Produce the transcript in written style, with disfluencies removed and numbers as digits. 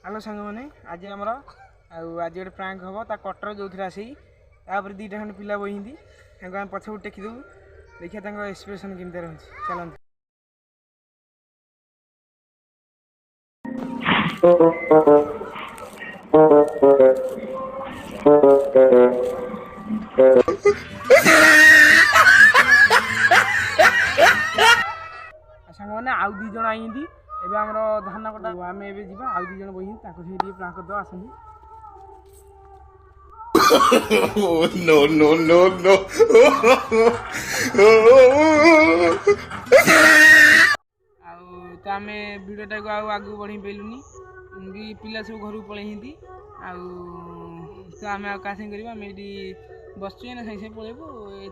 Hello सांग मैंने आज आमर आज गोटे प्रांक हम ता कटर जो थे आसी तापर दीटा खंड पिला बहिंदी आम पछ टेकिदेबू देखिए एक्सप्रेशन केमती रही चलते सांग मैंने आउ दी जन आई एबे हमरो धान कटा आम एबे जीवा आउ दी जन बहिं ताको से टी प्रांक दो आसंदी no, no, no, no. आउ तो आम भिडियोटा को आगू बढ़ी पेलुनी भी पिला सब घर पलैंती आउ तो आम क्या करवा आम ये बसचु ना सागे पलैबू ये